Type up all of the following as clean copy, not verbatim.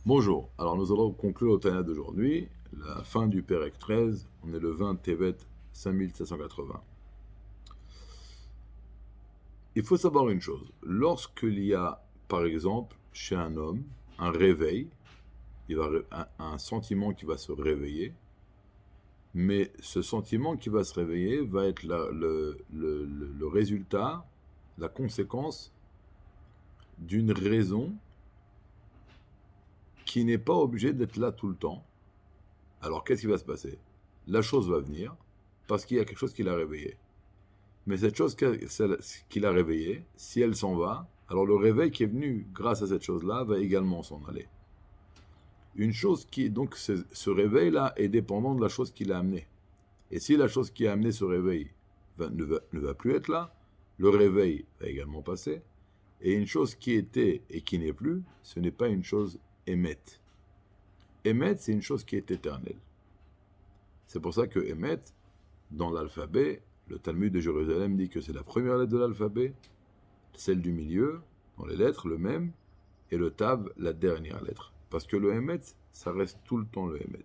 Bonjour, alors nous allons conclure le Tanya d'aujourd'hui, la fin du Pérec 13, on est le 20 Tevet 5780. Il faut savoir une chose, lorsqu'il y a, par exemple, chez un homme, un réveil, un sentiment qui va se réveiller, mais ce sentiment qui va se réveiller va être le résultat, la conséquence d'une raison qui n'est pas obligée d'être là tout le temps. Alors qu'est-ce qui va se passer? La chose va venir parce qu'il y a quelque chose qui l'a réveillée. Mais cette chose qui l'a réveillée, si elle s'en va, alors le réveil qui est venu grâce à cette chose-là va également s'en aller. Une chose qui, donc, ce réveil-là est dépendant de la chose qui l'a amené. Et si la chose qui a amené ce réveil ne va plus être là, le réveil va également passer. Et une chose qui était et qui n'est plus, ce n'est pas une chose émette. Émette, c'est une chose qui est éternelle. C'est pour ça que Emet, dans l'alphabet, le Talmud de Jérusalem dit que c'est la première lettre de l'alphabet, celle du milieu, dans les lettres, le même, et le Tav, la dernière lettre. Parce que le Emet, ça reste tout le temps le Emet.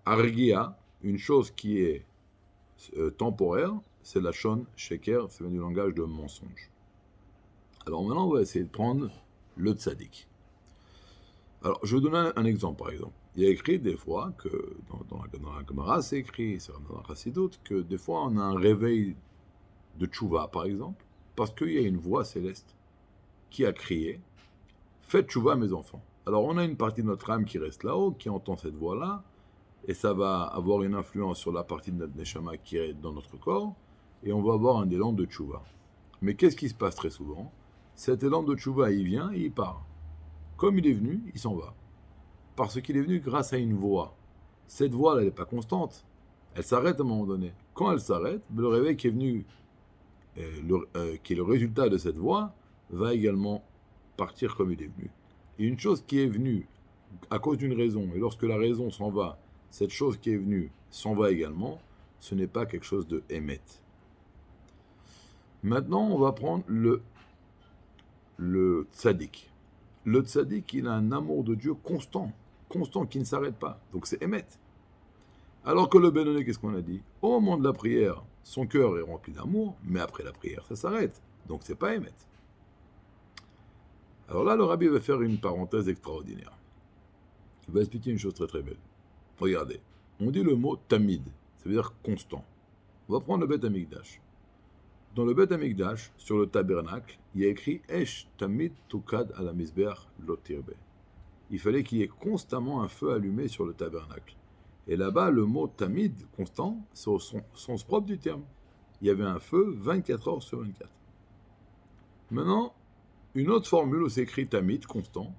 Argia, une chose qui est temporaire, c'est la Shon Sheker, ça vient du langage de mensonge. Alors maintenant, on va essayer de prendre le Tzadik. Alors, je vais vous donner un exemple, par exemple. Il y a écrit des fois que, dans la Gemara, c'est écrit, c'est dans la Chassidoute, que des fois on a un réveil de Tchouva, par exemple, parce qu'il y a une voix céleste qui a crié « Faites Tchouva, mes enfants ». Alors, on a une partie de notre âme qui reste là-haut, qui entend cette voix-là, et ça va avoir une influence sur la partie de notre Neshama qui est dans notre corps, et on va avoir un élan de Tchouva. Mais qu'est-ce qui se passe très souvent? Cet élan de Tchouva, il vient et il part. Comme il est venu, il s'en va. Parce qu'il est venu grâce à une voix. Cette voix, elle n'est pas constante. Elle s'arrête à un moment donné. Quand elle s'arrête, le réveil qui est venu, qui est le résultat de cette voix, va également partir comme il est venu. Et une chose qui est venue à cause d'une raison, et lorsque la raison s'en va, cette chose qui est venue s'en va également, ce n'est pas quelque chose de émet. Maintenant, on va prendre le tzaddik. Le tzaddik, il a un amour de Dieu constant, qui ne s'arrête pas. Donc c'est émet. Alors que le Benoni, qu'est-ce qu'on a dit? Au moment de la prière, son cœur est rempli d'amour, mais après la prière, ça s'arrête. Donc c'est pas émet. Alors là, le rabbi va faire une parenthèse extraordinaire. Il va expliquer une chose très très belle. Regardez, on dit le mot tamid, ça veut dire constant. On va prendre le Beth Amikdash. Dans le Beth Amikdash, sur le tabernacle, il y a écrit Esh tamid tukad ala misbeach lo tirbe. Il fallait qu'il y ait constamment un feu allumé sur le tabernacle. Et là-bas, le mot tamid, constant, c'est au sens propre du terme. Il y avait un feu 24 heures sur 24. Maintenant, une autre formule où c'est écrit tamid, constant,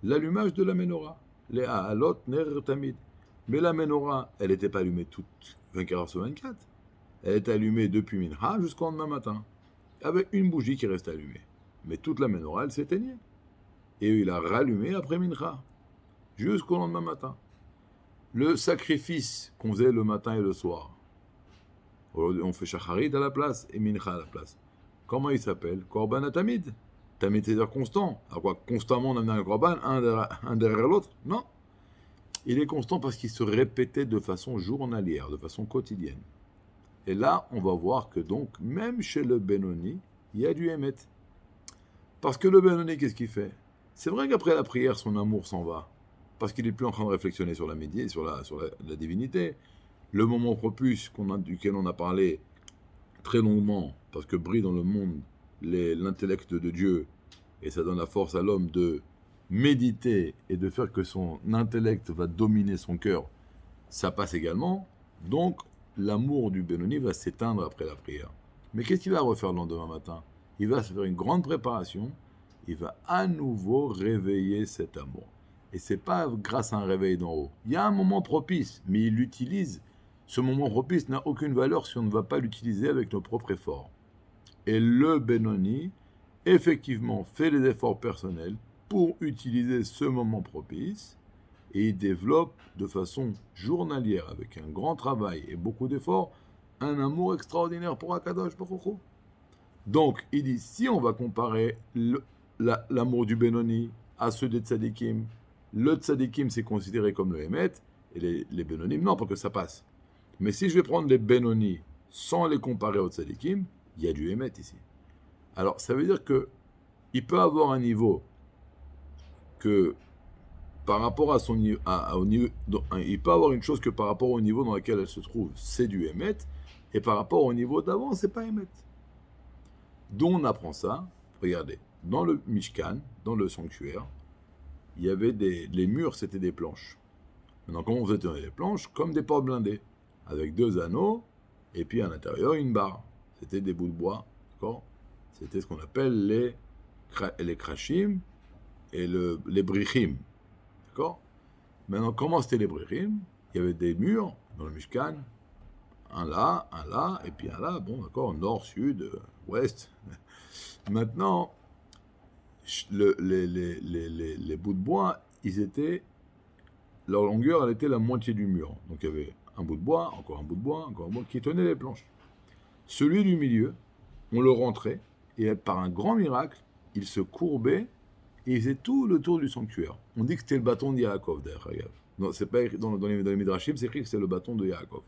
l'allumage de la menorah. Les ha'alot ner tamid. Mais la menorah, elle n'était pas allumée toutes 24 heures sur 24. Elle est allumée depuis Mincha jusqu'au lendemain matin, avec une bougie qui reste allumée. Mais toute la menorah, elle s'éteignait. Et il a rallumé après Mincha, jusqu'au lendemain matin. Le sacrifice qu'on faisait le matin et le soir, aujourd'hui on fait Shacharit à la place et Mincha à la place. Comment il s'appelle? Korban Tamid. Tamid, c'est-à-dire constant. Alors quoi, constamment on amenait un Korban, un derrière l'autre? Non. Il est constant parce qu'il se répétait de façon journalière, de façon quotidienne. Et là, on va voir que donc, même chez le Benoni, il y a du Hémet. Parce que le Benoni, qu'est-ce qu'il fait? C'est vrai qu'après la prière, son amour s'en va. Parce qu'il n'est plus en train de réflexionner sur la médiée, sur la divinité. Le moment propice duquel on a parlé très longuement, parce que brille dans le monde l'intellect de Dieu, et ça donne la force à l'homme de méditer et de faire que son intellect va dominer son cœur, ça passe également. Donc, l'amour du Benoni va s'éteindre après la prière. Mais qu'est-ce qu'il va refaire le lendemain matin? Il va se faire une grande préparation, il va à nouveau réveiller cet amour. Et c'est pas grâce à un réveil d'en haut. Il y a un moment propice, mais il l'utilise. Ce moment propice n'a aucune valeur si on ne va pas l'utiliser avec nos propres efforts. Et le Benoni, effectivement, fait les efforts personnels pour utiliser ce moment propice, et il développe de façon journalière, avec un grand travail et beaucoup d'efforts, un amour extraordinaire pour Akadosh Baruch Hu. Donc, il dit, si on va comparer l'amour du Benoni à ceux des Tzadikim, le tzadikim c'est considéré comme le Emet, et les Benonim non, pour que ça passe. Mais si je vais prendre les Benoni sans les comparer aux tzadikim, il y a du Emet ici. Alors ça veut dire que il peut avoir un niveau que par rapport à son niveau, au niveau, il peut avoir une chose que par rapport au niveau dans lequel elle se trouve, c'est du Emet, et par rapport au niveau d'avant, c'est pas Emet. D'où on apprend ça? Regardez, dans le Mishkan, dans le sanctuaire, il y avait les murs, c'était des planches. Maintenant, comment on faisait tenir les planches? Comme des portes blindées, avec 2 anneaux, et puis à l'intérieur, une barre. C'était des bouts de bois, d'accord? C'était ce qu'on appelle les krashim et les brichim, d'accord? Maintenant, comment c'était les brichim? Il y avait des murs dans le Mishkan, un là, et puis un là, bon, d'accord, nord, sud, ouest. Maintenant, les bouts de bois, leur longueur, elle était la moitié du mur. Donc il y avait un bout de bois, encore un bout de bois, encore un bout qui tenait les planches. Celui du milieu, on le rentrait, et par un grand miracle, il se courbait, et il faisait tout le tour du sanctuaire. On dit que c'était le bâton de Yaakov, d'ailleurs. Non, c'est pas écrit dans les Midrashim, c'est écrit que c'est le bâton de Yaakov. Vous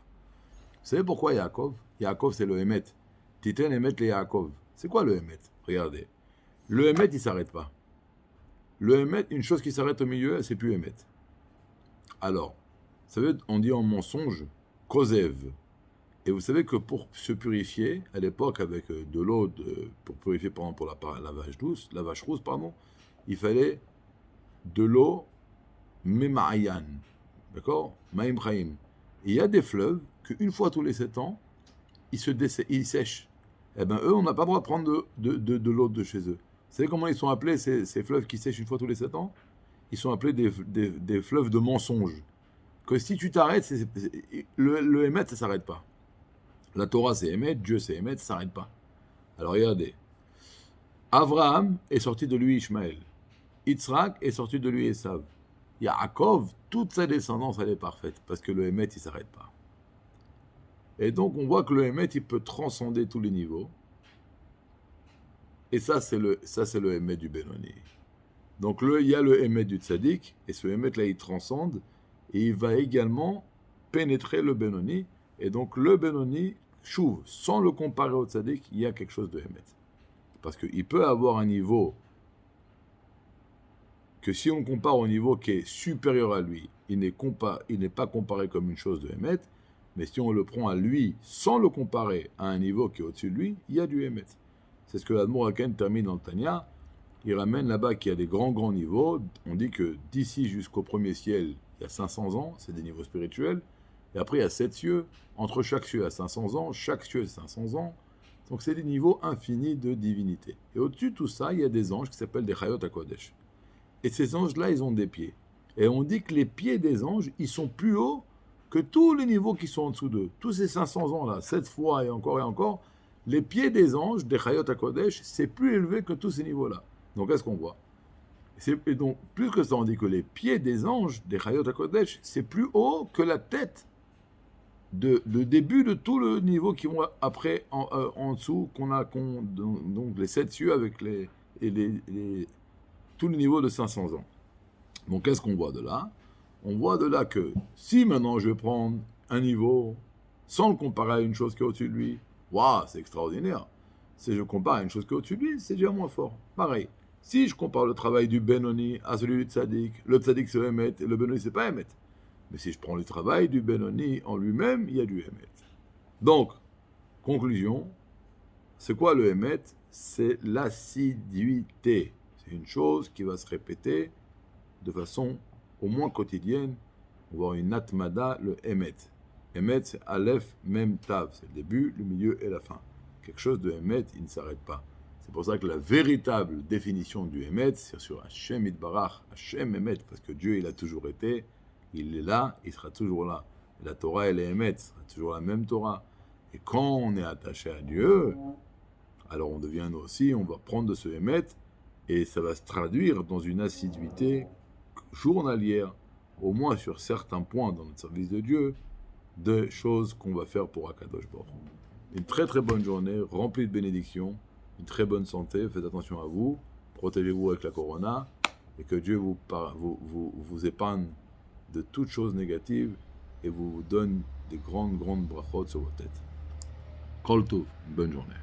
savez pourquoi Yaakov? Yaakov, c'est le Emet. Titen Emet le Yaakov. C'est quoi le Emet? Regardez. Le Emet, il ne s'arrête pas. Le Emet, une chose qui s'arrête au milieu, c'est plus Emet. Alors, vous savez, on dit en mensonge, Kozev. Et vous savez que pour se purifier, à l'époque, avec de l'eau, pour purifier, par exemple, pour la vache rousse, il fallait de l'eau Memayan. D'accord? Maïm Chaim. Et il y a des fleuves qu'une fois tous les 7 ans, ils sèchent. Eh bien, eux, on n'a pas le droit de prendre de l'eau de chez eux. Vous savez comment ils sont appelés, ces fleuves qui sèchent une fois tous les 7 ans? Ils sont appelés des fleuves de mensonges. Que si tu t'arrêtes, le Emet, ça ne s'arrête pas. La Torah, c'est Emet, Dieu, c'est Emet, ça ne s'arrête pas. Alors, regardez. Abraham est sorti de lui Ishmaël. Yitzhak est sorti de lui Esav. Yaakov, toute sa descendance, elle est parfaite, parce que le Emet, il ne s'arrête pas. Et donc, on voit que le Emet, il peut transcender tous les niveaux. Et ça, c'est le Emet du Benoni. Donc, il y a le Emet du Tzadik, et ce Emet-là, il transcende, et il va également pénétrer le Benoni. Et donc, le Benoni, chouve, sans le comparer au Tzadik, il y a quelque chose de Emet. Parce qu'il peut avoir un niveau que si on compare au niveau qui est supérieur à lui, il n'est pas comparé comme une chose de Emet, mais si on le prend à lui sans le comparer à un niveau qui est au-dessus de lui, il y a du Emet. C'est ce que l'Admor Haken termine dans le Tanya. Il ramène là-bas qu'il y a des grands niveaux. On dit que d'ici jusqu'au premier ciel, il y a 500 ans, c'est des niveaux spirituels. Et après, il y a 7 cieux. Entre chaque cieux, il y a 500 ans. Chaque cieux, c'est 500 ans. Donc, c'est des niveaux infinis de divinité. Et au-dessus de tout ça, il y a des anges qui s'appellent des Chayot HaKodesh. Et ces anges-là, ils ont des pieds. Et on dit que les pieds des anges, ils sont plus hauts que tous les niveaux qui sont en dessous d'eux. Tous ces 500 ans-là, 7 fois et encore, les pieds des anges, des Chayot HaKodesh, c'est plus élevé que tous ces niveaux-là. Donc, qu'est-ce qu'on voit? Et donc, plus que ça, on dit que les pieds des anges, des Chayot HaKodesh, c'est plus haut que la tête le début de tout le niveau qui vont après en dessous, donc les 7 cieux avec tout le niveau de 500 ans. Donc, qu'est-ce qu'on voit de là? On voit de là que si maintenant je vais prendre un niveau sans le comparer à une chose qui est au-dessus de lui, waouh, c'est extraordinaire. Si je compare à une chose qui est au-dessus de lui, c'est déjà moins fort. Pareil. Si je compare le travail du Benoni à celui du Tzadik, le Tzadik c'est Emet et le Benoni c'est pas Emet. Mais si je prends le travail du Benoni en lui-même, il y a du Emet. Donc, conclusion, c'est quoi le Emet? C'est l'assiduité. C'est une chose qui va se répéter de façon au moins quotidienne. On va avoir une atmada, le Emet. Emet, c'est Aleph, Mem, Tav. C'est le début, le milieu et la fin. Quelque chose de Emet, il ne s'arrête pas. C'est pour ça que la véritable définition du Emet, c'est sur Hashem Itbarach, Hashem Emet, parce que Dieu, il a toujours été, il est là, il sera toujours là. Et la Torah, elle est Emet, ce sera toujours la même Torah. Et quand on est attaché à Dieu, alors on devient nous aussi, on va prendre de ce Emet, et ça va se traduire dans une assiduité journalière, au moins sur certains points dans notre service de Dieu, de choses qu'on va faire pour Akadosh Baruch Hu. Une très très bonne journée, remplie de bénédictions, une très bonne santé, faites attention à vous, protégez-vous avec la corona, et que Dieu vous épargne de toutes choses négatives et vous donne des grandes brachot sur vos têtes. Kol Tov, une bonne journée.